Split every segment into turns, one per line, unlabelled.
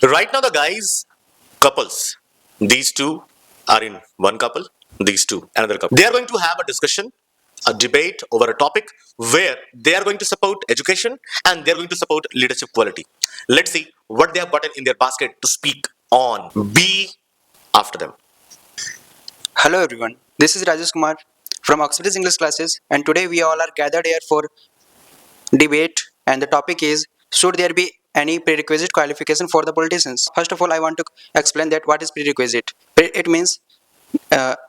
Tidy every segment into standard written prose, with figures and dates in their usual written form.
Right now, the guys, couples, these two are in one couple, these two, another couple. They are going to have a discussion, a debate over a topic where they are going to support education and they are going to support leadership quality. Let's see what they have gotten in their basket to speak on. Be after them.
Hello everyone, this is Rajesh Kumar from OXBRIDGE English classes, and today we all are gathered here for debate, and the topic is, should there be any prerequisite qualification for the politicians? First of all, I want to explain that what is prerequisite. It means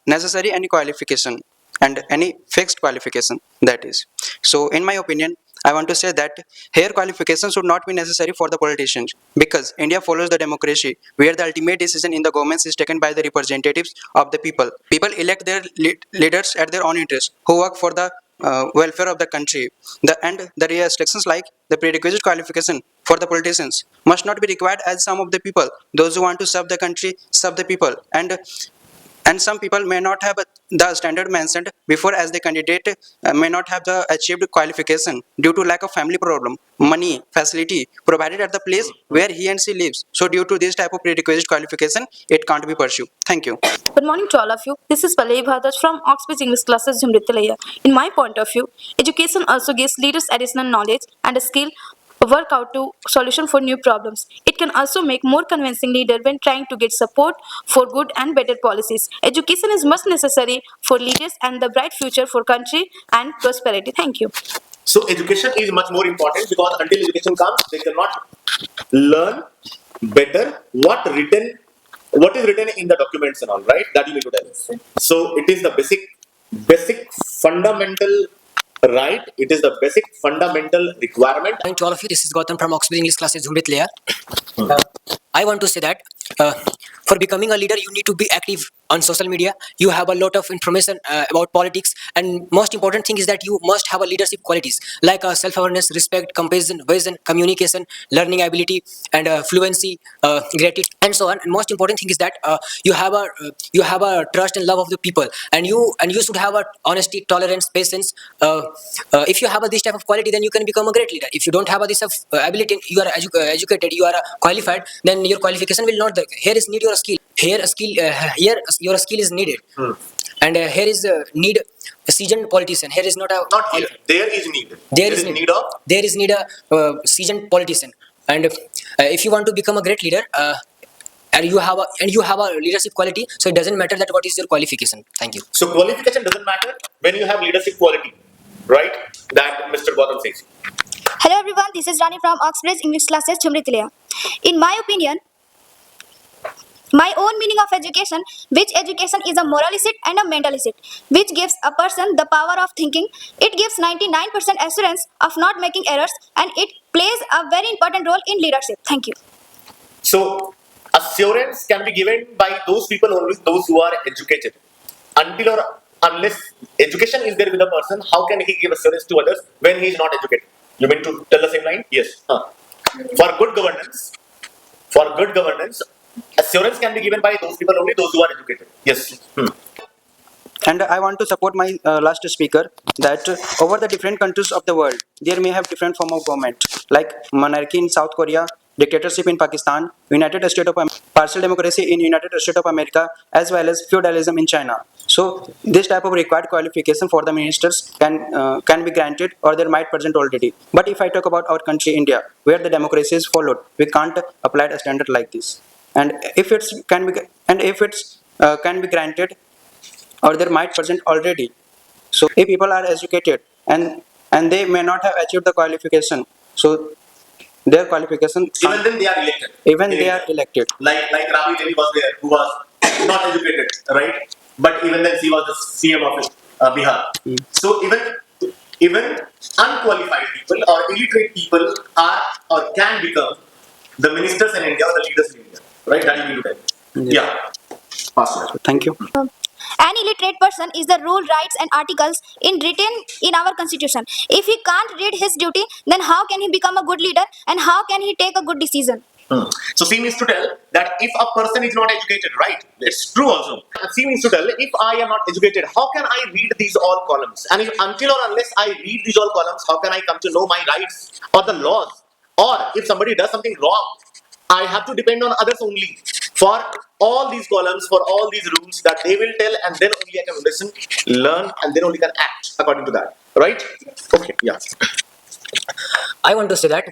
necessary any qualification and any fixed qualification, that is. So in my opinion, I want to say that here qualification should not be necessary for the politicians, because India follows the democracy where the ultimate decision in the governments is taken by the representatives of the people. People elect their leaders at their own interest, who work for the welfare of the country. The restrictions like the prerequisite qualification for the politicians must not be required, as some of the people, those who want to serve the country, serve the people, and some people may not have the standard mentioned before, as the candidate may not have the achieved qualification due to lack of family problem, money, facility provided at the place where he and she lives. So due to this type of prerequisite qualification, it can't be pursued. Thank you.
Good morning to all of you. This is Pallavi Bharadwaj from OXBRIDGE English classes, Jumritalaya. In my point of view, education also gives leaders additional knowledge and a skill work out to solution for new problems. It can also make more convincing leader when trying to get support for good and better policies. Education is much necessary for leaders and the bright future for country and prosperity. Thank you.
So, education is much more important because until education comes, they cannot learn better what is written in the documents and all, right? That you need to tell. So it is the basic fundamental right. It is the basic fundamental requirement.
To all of you, this is Gautam from OXBRIDGE English classes, Jumritalaya. I want to say that for becoming a leader, you need to be active on social media. You have a lot of information about politics, and most important thing is that you must have a leadership qualities like self-awareness, respect, compassion, vision, communication, learning ability, and fluency, gratitude, and so on. And most important thing is that you have a trust and love of the people, and you should have a honesty, tolerance, patience. If you have this type of quality, then you can become a great leader. If you don't have this ability, you are educated, you are qualified, then your qualification will not. Here is need your skill. Here your skill is needed, and here is need a seasoned politician. Here is not
here. There is need.
There is need a seasoned politician, and if you want to become a great leader. And you have a leadership quality, so it doesn't matter that what is your qualification. Thank you.
So qualification doesn't matter when you have leadership quality, right? That Mr. Gautam says.
Hello everyone, this is Rani from OXBRIDGE English classes, Jumritalaya. In my opinion, my own meaning of education, which education is a moralistic and a mentalistic, which gives a person the power of thinking. It gives 99% assurance of not making errors, and it plays a very important role in leadership. Thank you.
So assurance can be given by those people, only those who are educated. Until or unless education is there with a person, how can he give assurance to others when he is not educated? You mean to tell the same line? Yes. For good governance, assurance can be given by those people only, those who are educated. Yes.
And I want to support my last speaker that over the different countries of the world, there may have different form of government, like monarchy in South Korea, dictatorship in Pakistan, United States of America, partial democracy in United States of America, as well as feudalism in China. So this type of required qualification for the ministers can be granted, or there might present already. But if I talk about our country, India, where the democracy is followed, we can't apply a standard like this. And if it's can be granted, or there might present already. So if people are educated and they may not have achieved the qualification, so their qualification
even then they are elected.
They are elected.
Like Rabi Devi was there, who was not educated, right? But even then she was the CM of Bihar. So even unqualified people or illiterate people are or can become the ministers in India or the leaders in India, right? That you will tell. Yeah. Faster.
Thank you.
An illiterate person is the rule, rights and articles written in our constitution. If he can't read his duty, then how can he become a good leader, and how can he take a good decision?
So C means to tell that if a person is not educated, right? It's true also. C means to tell if I am not educated, how can I read these all columns? And until or unless I read these all columns, how can I come to know my rights or the laws? Or if somebody does something wrong, I have to depend on others only for all these columns, for all these rules that they will tell, and then only I can listen, learn, and then only can act according to that. Right? Okay. Yeah.
I want to say that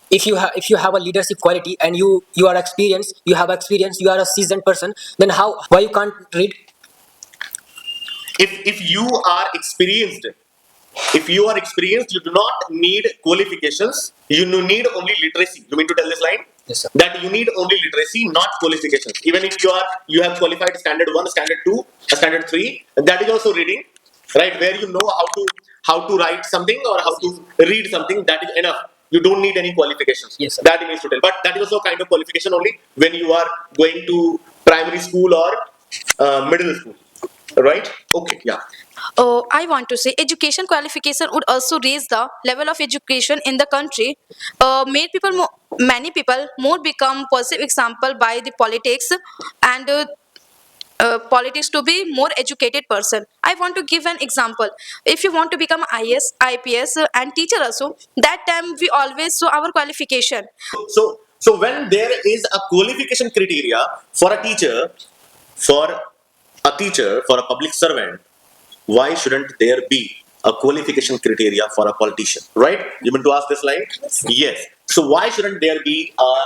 if you have a leadership quality and you are experienced, you have experience, you are a seasoned person, then why you can't read?
If you are experienced, you do not need qualifications. You need only literacy. You mean to tell this line?
Yes, sir.
That you need only literacy, not qualifications. Even if you have qualified standard 1, standard 2, standard 3, that is also reading, right? Where you know how to write something or how to read something, that is enough. You don't need any qualifications.
Yes, sir.
That means to tell. But that is also a kind of qualification only when you are going to primary school or middle school. Right? Okay, yeah.
I want to say education qualification would also raise the level of education in the country. Many people more become positive example by the politics and politics to be more educated person. I want to give an example. If you want to become IS, IPS and teacher also, that time we always show our qualification.
So when there is a qualification criteria for a teacher, for a public servant, why shouldn't there be a qualification criteria for a politician? Right? You meant to ask this line? Yes. So why shouldn't there be a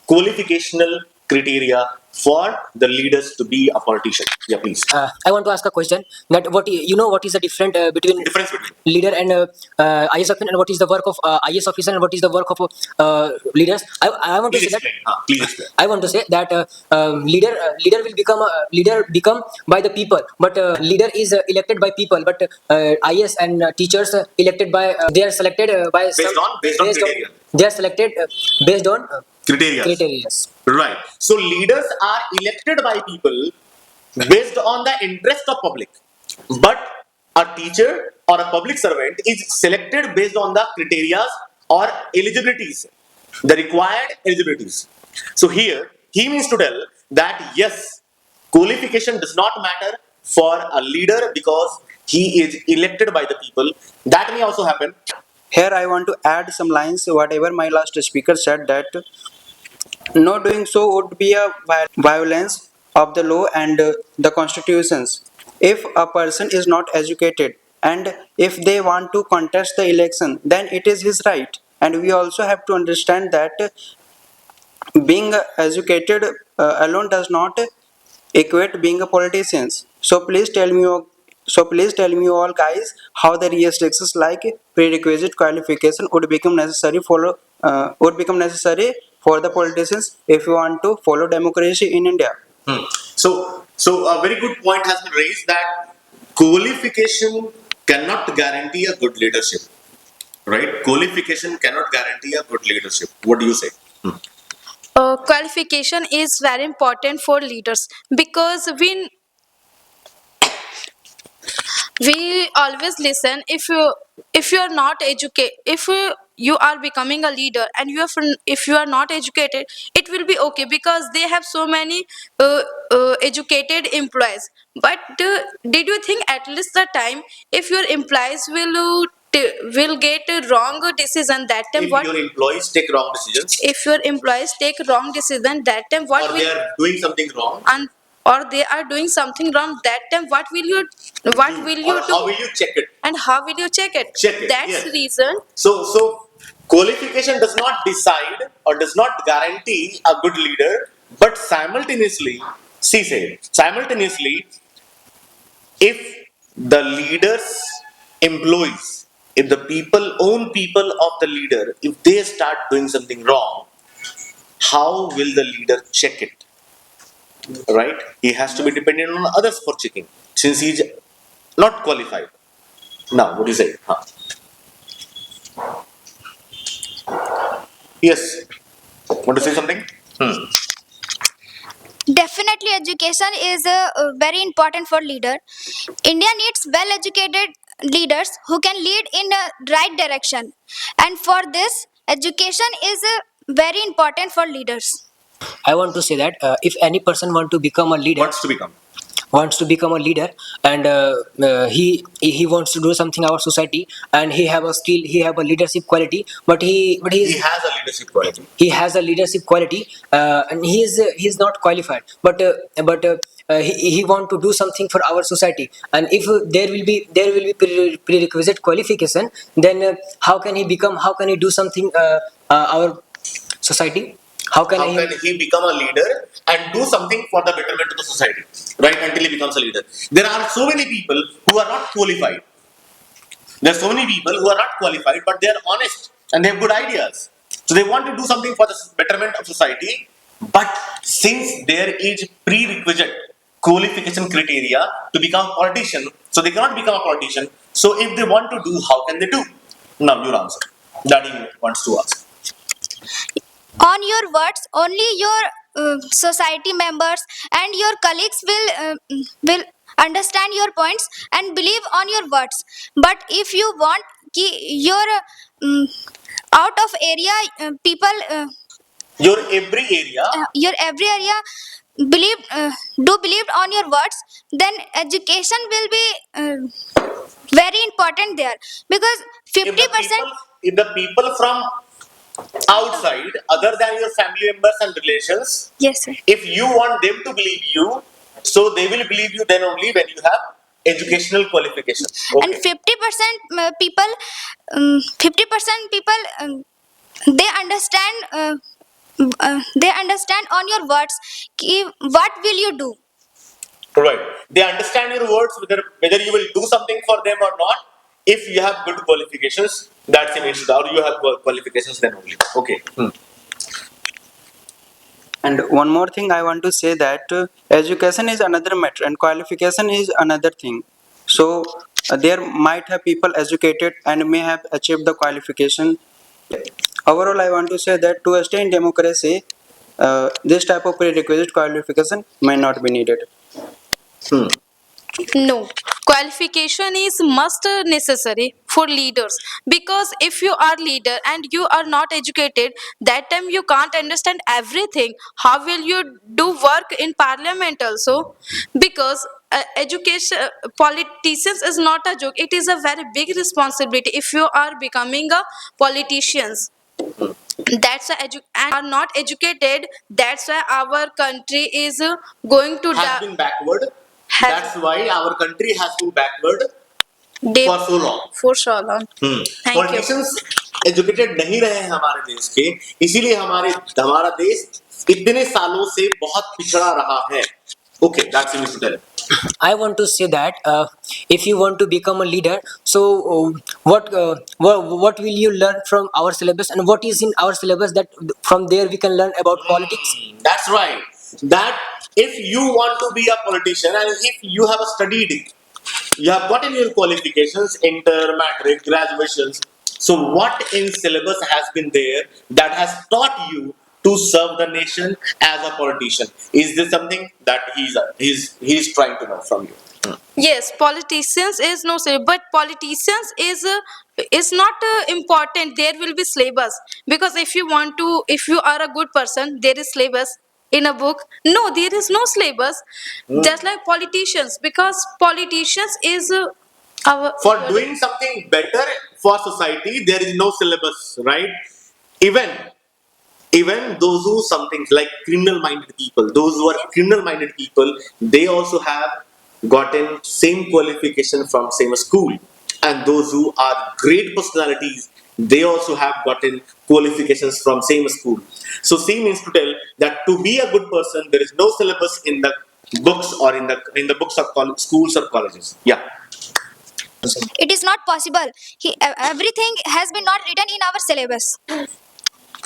qualificational criteria for the leaders to be a politician? Yeah, please.
I want to ask a question that what is the difference between
Difference between
leader and IS officer, and what is the work of IS officer and what is the work of leaders? I want to
Please
say that.
explain. Please explain.
I want to say that leader will become by the people, but leader is elected by people, but IS and teachers elected by they are selected by
Based on criteria.
they are selected based on
Criteria.
criteria.
Right. So leaders are elected by people based on the interest of public. But a teacher or a public servant is selected based on the criteria or eligibilities, the required eligibilities. So here he means to tell that yes, qualification does not matter for a leader because he is elected by the people. That may also happen.
Here I want to add some lines whatever my last speaker said, that not doing so would be a violence of the law and the constitutions. If a person is not educated and if they want to contest the election, then it is his right. And we also have to understand that being educated alone does not equate being a politician. So please tell me all guys how the restrictions like prerequisite qualification would become necessary for the politicians if you want to follow democracy in India.
So a very good point has been raised that qualification cannot guarantee a good leadership. Right? Qualification cannot guarantee a good leadership. What do you say?
Qualification is very important for leaders because we always listen. If you are not educated, if you are becoming a leader and if you are not educated, it will be okay because they have so many educated employees. But did you think at least the time if your employees will get a wrong decision, that time
If
what?
your employees take wrong decisions,
If your employees take wrong decision, that time what
or
will?
they are doing something wrong,
And or they are doing something wrong, that time what will you
do, or
do?
how will you check it?
And how will you check it?
Check it,
That's
yes.
the reason.
So qualification does not decide or does not guarantee a good leader, but simultaneously, simultaneously, if the leader's employees, if the own people of the leader, if they start doing something wrong, how will the leader check it? Right? He has to be dependent on others for checking, since he is not qualified. Now, what do you say? Yes. Want to say something?
Definitely, education is very important for leader. India needs well-educated leaders who can lead in the right direction, and for this, education is very important for leaders.
I want to say that if any person want to become a leader,
Wants to become.
wants to become a leader, and he wants to do something our society, and he have a skill, he have a leadership quality, but
He has a leadership quality.
he has a leadership quality, and he is not qualified, but he want to do something for our society, and if there will be prerequisite qualification, then how can he do something our society, how can
How
he
can he become a leader and do something for the betterment of the society, right? Until he becomes a leader. There are so many people who are not qualified. There are so many people who are not qualified, but they are honest and they have good ideas. So they want to do something for the betterment of society, but since there is prerequisite qualification criteria to become a politician, so they cannot become a politician. So if they want to do, how can they do? Now your answer. That he wants to ask.
On your words, only your society members and your colleagues will understand your points and believe on your words. But if you want your um, out of area people
Your every area.
your every area believe on your words, then education will be very important there, because
If the
50%.
people, if the people from outside, other than your family members and relations,
Yes, sir.
if you want them to believe you, so they will believe you then only when you have educational qualification.
And
Okay.
50% people 50% people they understand they understand on your words what will you do.
Right. They understand your words, whether you will do something for them or not. If you have good qualifications, that's an issue. Or you have qualifications then only. Okay.
And one more thing I want to say that education is another matter and qualification is another thing. So there might have people educated and may have achieved the qualification. Overall, I want to say that to stay in democracy, this type of prerequisite qualification may not be needed.
No, qualification is must necessary for leaders, because if you are leader and you are not educated, that time you can't understand everything. How will you do work in parliament also? Because education, politicians is not a joke. It is a very big responsibility if you are becoming a politicians. That's why and are not educated. That's why our country is going to
Has been backward.
Has-
That's why our country has been backward
Day
for so long.
for so long. Thank you.
Politicians educated नहीं रहे हैं हमारे देश के, इसीलिए हमारा देश इतने सालों से बहुत पिछड़ा रहा है. Okay, that's it, Mr. Taylor.
I want to say that if you want to become a leader, so what will you learn from our syllabus, and what is in our syllabus that from there we can learn about politics?
That's right. That if you want to be a politician and if you have studied it, you have gotten your qualifications, inter, matric, graduations. So what in syllabus has been there that has taught you to serve the nation as a politician? Is this something that he's trying to know from you?
Yes, politicians is no say, but politicians is not important. There will be syllabus, because if you want to, if you are a good person, there is syllabus in a book. No, there is no syllabus. Just like politicians, because politicians is our
For doing something better for society, there is no syllabus, right? Even even those who something like criminal minded people, those who are criminal minded people, they also have gotten same qualification from same school. And those who are great personalities, they also have gotten qualifications from same school. So C means to tell that to be a good person, there is no syllabus in the books or in the books of schools or colleges. Yeah.
It is not possible. Everything has been not written in our syllabus.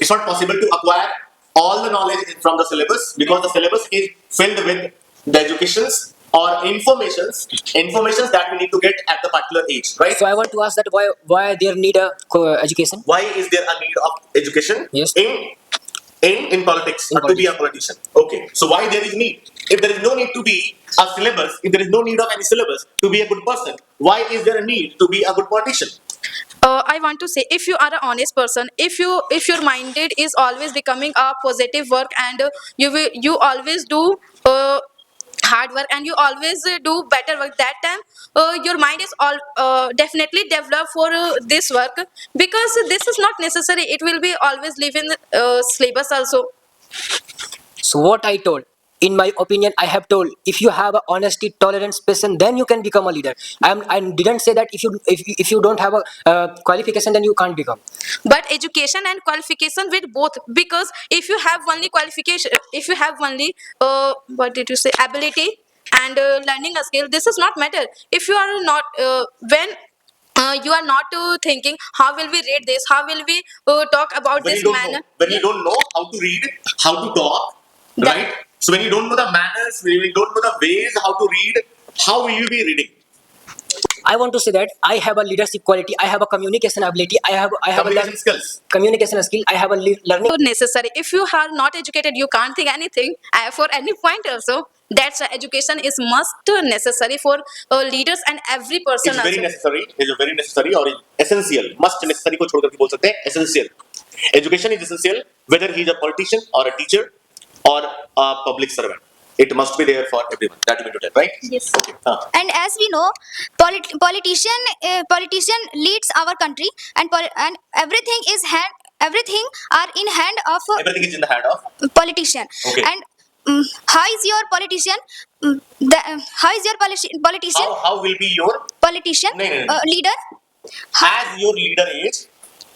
It's not possible to acquire all the knowledge from the syllabus, because the syllabus is filled with the educations or informations that we need to get at the particular age, right?
So I want to ask that why there need a education?
Why is there a need of education
Yes.
in politics
In
or to be a
politics.
politician? Okay, so why there is need? If there is no need to be a syllabus, if there is no need of any syllabus to be a good person, why is there a need to be a good politician?
I want to say, if you are an honest person, if your minded is always becoming a positive work, and you always do hard work and you always do better work, that time your mind is all definitely developed for this work, because this is not necessary. It will be always live in syllabus also.
So what I told, in my opinion, I have told, if you have a honesty, tolerance, patience, then you can become a leader. I didn't say that if you don't have a qualification, then you can't become.
But education and qualification with both, because if you have only qualification, if you have only what did you say, ability and learning a skill, this is not matter. If you are not when you are not thinking how will we read this, how will we talk about
When
this
you don't
manner.
know, when you don't know how to read, how to talk,
That-
right? So when you don't know the manners, when you don't know the ways how to read, how will you be reading?
I want to say that I have a leadership quality, I have a communication ability, I have a
Communication skills.
communication skill, I have a learning.
So necessary. If you are not educated, you can't think anything for any point also. That's why education is must necessary for leaders and every person
It's very
also.
necessary. It's a very necessary or essential. Must necessary को छोड़ करके बोल सकते हैं essential. Education is essential whether he is a politician or a teacher or a public servant. It must be there for everyone. That you mean to tell, right?
Yes.
Okay.
And as we know, politician leads our country, and everything are in hand of
Everything is in the hand of.
politician.
Okay.
And how is your politician? How is your politician?
How will be your
Politician
No.
leader?
as your leader is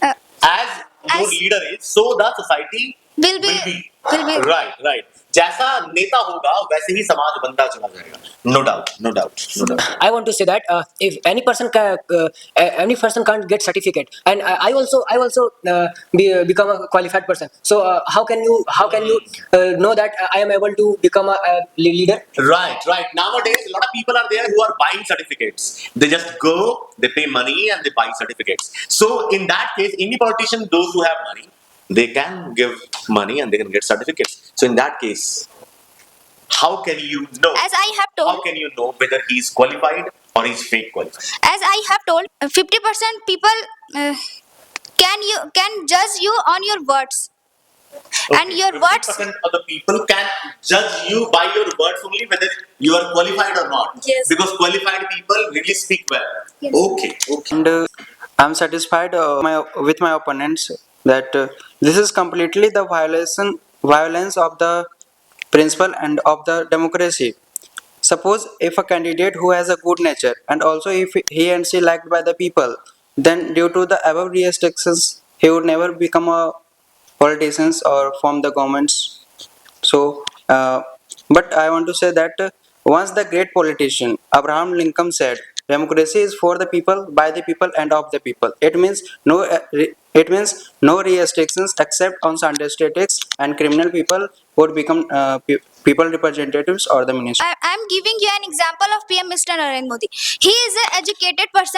Uh,
as your
As-
leader is, so the society
Will be- will be-
right. जैसा नेता होगा वैसे ही समाज बनता चला जाएगा. No doubt.
I want to say that if any person can't get certificate, and I also become a qualified person. So how can you know that I am able to become a leader?
Right. Nowadays, a lot of people are there who are buying certificates. They just go, they pay money, and they buy certificates. So in that case, any politician, those who have money, they can give money and they can get certificates. So in that case, how can you know?
As I have told-
How can you know whether he is qualified or he is fake qualified?
As I have told, 50% people can judge you on your words. And your words.
50% of the people can judge you by your words only whether you are qualified or not.
Yes.
Because qualified people really speak well.
Yes.
Okay.
And I'm satisfied with my opponents that this is completely the violence of the principle and of the democracy. Suppose if a candidate who has a good nature and also if he and she liked by the people, then due to the above restrictions, he would never become a politician or form the governments. So, but I want to say that once the great politician Abraham Lincoln said, "Democracy is for the people, by the people, and of the people." It means no restrictions except on Sunday statics and criminal people would become people representatives or the ministers.
I am giving you an example of PM Mr. Narendra Modi. He is an educated person.